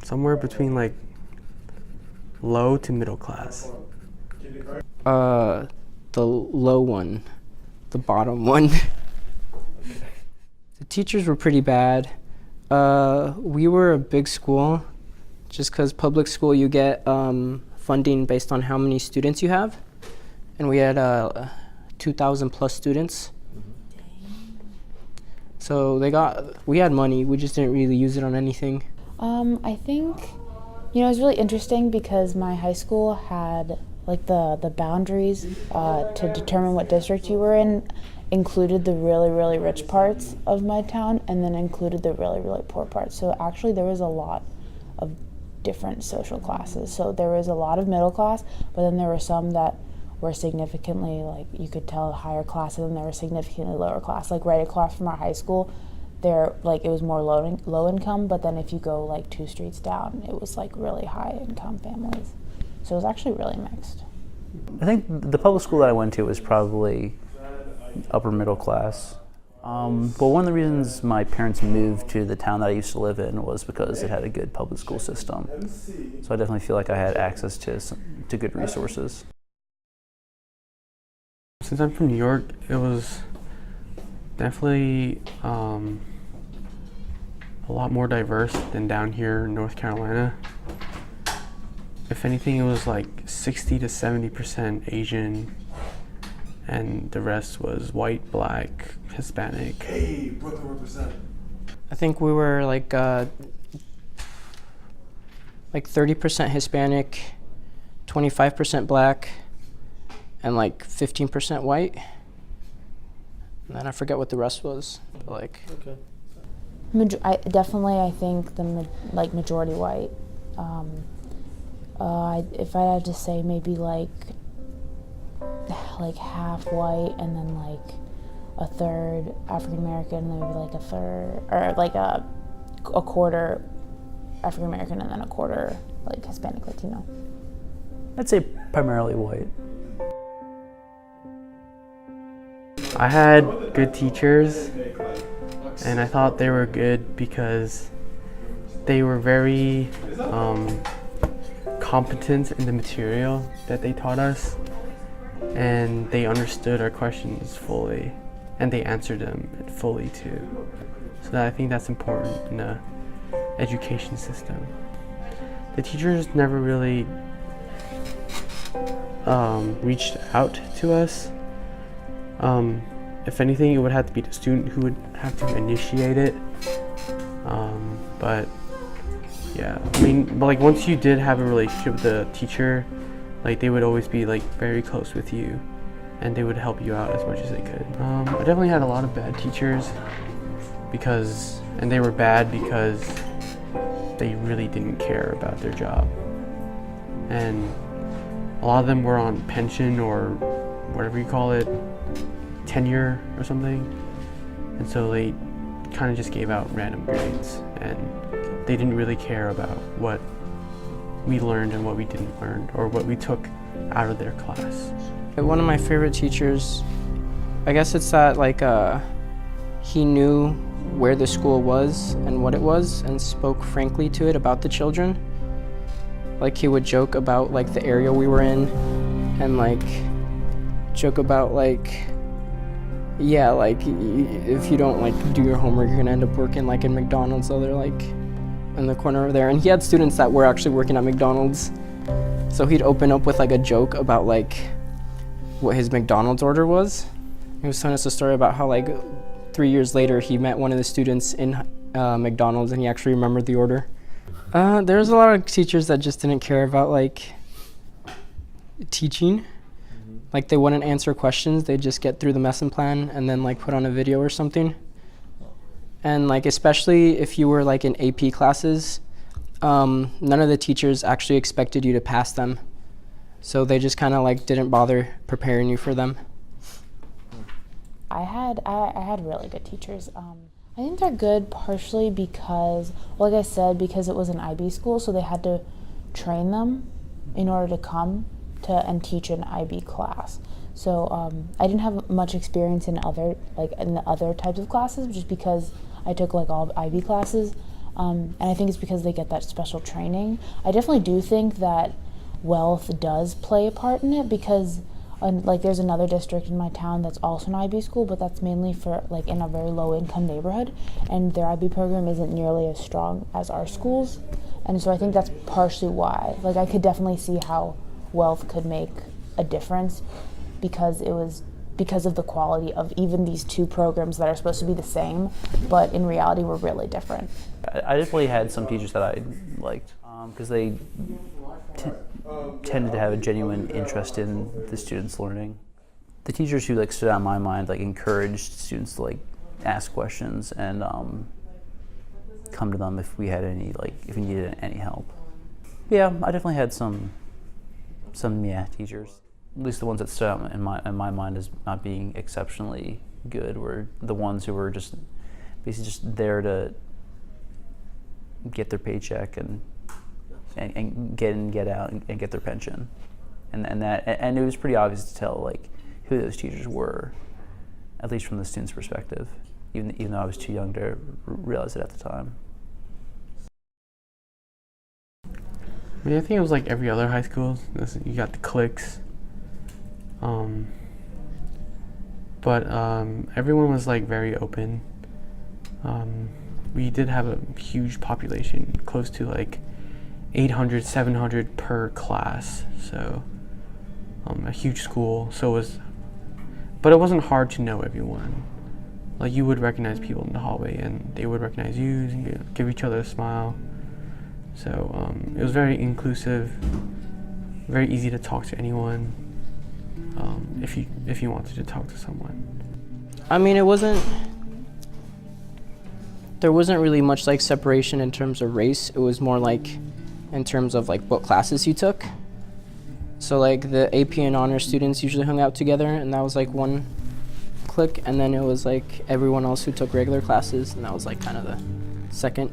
Somewhere between like low to middle class. The low one, the bottom one. The teachers were pretty bad. We were a big school, just because public school you get funding based on how many students you have, and we had 2,000 plus students. So we had money, we just didn't really use it on anything. I think, it was really interesting because my high school had like the boundaries to determine what district you were in included the really, really rich parts of my town and then included the really, really poor parts. So actually there was a lot of different social classes. So there was a lot of middle class, but then there were some that were significantly, like you could tell, higher class, and then there were significantly lower class. Like right across from our high school, it was more low income, but then if you go like 2 streets down, it was like really high income families. So it was actually really mixed. I think the public school that I went to was probably upper middle class. Well, one of the reasons my parents moved to the town that I used to live in was because it had a good public school system. So I definitely feel like I had access to good resources. Since I'm from New York, it was definitely a lot more diverse than down here in North Carolina. If anything, it was like 60 to 70% Asian, and the rest was white, black, Hispanic. Hey, Brooklyn represent. I think we were like 30% Hispanic, 25% black, and like 15% white. And then I forget what the rest was, but like. Okay. I think the majority white. If I had to say, maybe like half white, and then like a third African American, and then maybe like a third, or like a quarter African American, and then a quarter like Hispanic Latino. I'd say primarily white. I had good teachers, and I thought they were good because they were very competent in the material that they taught us, and they understood our questions fully, and they answered them fully too. So I think that's important in a education system. The teachers never really reached out to us. If anything, it would have to be the student who would have to initiate it. But yeah, I mean, but like once you did have a relationship with the teacher, like they would always be like very close with you, and they would help you out as much as they could. I definitely had a lot of bad teachers and they were bad because they really didn't care about their job, and a lot of them were on pension or whatever you call it, tenure or something, and so they kind of just gave out random grades, and they didn't really care about what we learned and what we didn't learn, or what we took out of their class. One of my favorite teachers, I guess it's that like he knew where the school was and what it was, and spoke frankly to it about the children. Like he would joke about like the area we were in, and like joke about like, yeah, like if you don't like do your homework, you're gonna end up working like in McDonald's. So they're like in the corner over there, and he had students that were actually working at McDonald's. So he'd open up with like a joke about like what his McDonald's order was. He was telling us a story about how like 3 years later he met one of the students in McDonald's, and he actually remembered the order. There was a lot of teachers that just didn't care about like teaching. Like they wouldn't answer questions, they'd just get through the lesson plan and then like put on a video or something. And like especially if you were like in AP classes, none of the teachers actually expected you to pass them. So they just kind of like didn't bother preparing you for them. I had really good teachers. I think they're good partially because, like I said, because it was an IB school, so they had to train them in order to come to and teach an IB class. So I didn't have much experience in the other types of classes, just because I took like all IB classes, and I think it's because they get that special training. I definitely do think that wealth does play a part in it, because like there's another district in my town that's also an IB school, but that's mainly for like in a very low income neighborhood, and their IB program isn't nearly as strong as our schools, and so I think that's partially why. Like I could definitely see how wealth could make a difference, because of the quality of even these two programs that are supposed to be the same, but in reality were really different. I definitely had some teachers that I liked because they tended to have a genuine interest in the students' learning. The teachers who like stood out in my mind like encouraged students to like ask questions and come to them if we had any if we needed any help. Yeah, I definitely had some teachers. At least the ones that stood out in my mind as not being exceptionally good were the ones who were just basically just there to get their paycheck and get in, get out, and get their pension, and it was pretty obvious to tell like who those teachers were, at least from the student's perspective, even though I was too young to realize it at the time. I mean, I think it was like every other high school. You got the cliques, but everyone was like very open. We did have a huge population, close to like 800, 700 per class, so a huge school. But it wasn't hard to know everyone. Like you would recognize people in the hallway, and they would recognize you, and you give each other a smile. So it was very inclusive, very easy to talk to anyone if you wanted to talk to someone. I mean, there wasn't really much like separation in terms of race. It was more like in terms of like what classes you took. So like the AP and honor students usually hung out together, and that was like one clique, and then it was like everyone else who took regular classes, and that was like kind of the second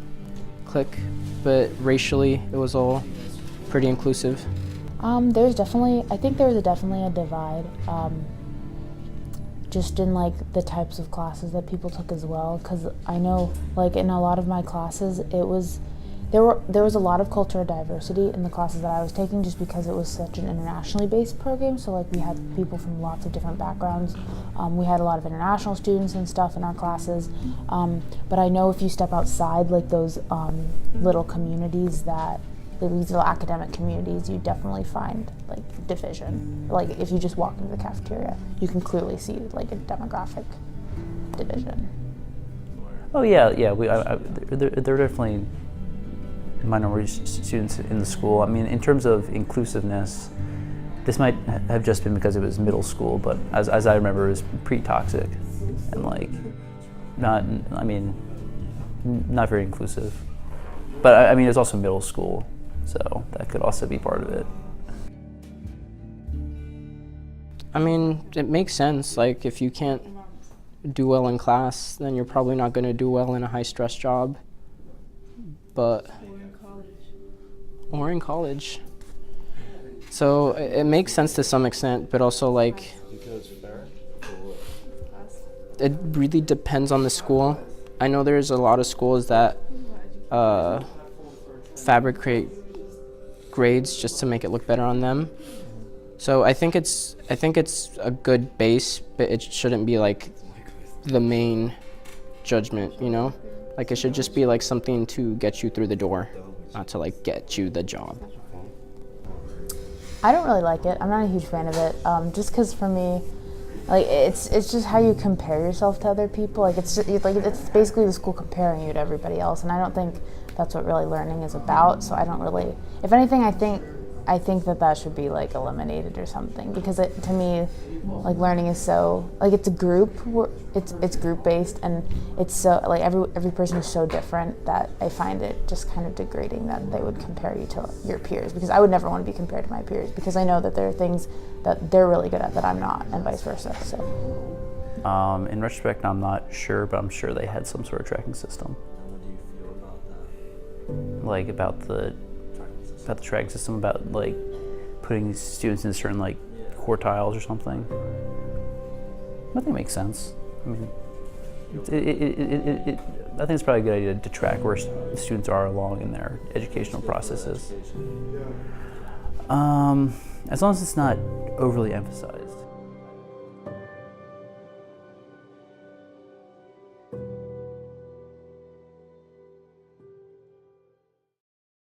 clique. But racially, it was all pretty inclusive. I think there was definitely a divide, just in like the types of classes that people took as well. Because I know, like in a lot of my classes, there was a lot of cultural diversity in the classes that I was taking, just because it was such an internationally based program. So like we had people from lots of different backgrounds. We had a lot of international students and stuff in our classes. But I know if you step outside like those little communities these little academic communities, you definitely find like division. Like if you just walk into the cafeteria, you can clearly see like a demographic division. Oh yeah. There are definitely minority students in the school. I mean, in terms of inclusiveness, this might have just been because it was middle school, but as I remember, it was pretty toxic and like not very inclusive. But I mean, it was also middle school, so that could also be part of it. I mean, it makes sense. Like if you can't do well in class, then you're probably not going to do well in a high stress job. Or in college. So it makes sense to some extent, but also like it really depends on the school. I know there's a lot of schools that fabricate grades just to make it look better on them. So I think it's a good base, but it shouldn't be like the main judgment, you know? Like it should just be like something to get you through the door, not to like get you the job. I don't really like it. I'm not a huge fan of it. Just because for me, like it's just how you compare yourself to other people. Like it's basically the school comparing you to everybody else, and I don't think that's what really learning is about. So I don't really. If anything, I think that should be like eliminated or something, because to me, like learning is so like it's a group. It's group based, and it's so like every person is so different that I find it just kind of degrading that they would compare you to your peers, because I would never want to be compared to my peers, because I know that there are things that they're really good at that I'm not, and vice versa. So In retrospect, I'm not sure, but I'm sure they had some sort of tracking system. What do you feel about that? Like about the tracking system, about like putting these students in certain like quartiles or something. I think it makes sense. I mean, I think it's probably a good idea to track where students are along in their educational processes. As long as it's not overly emphasized.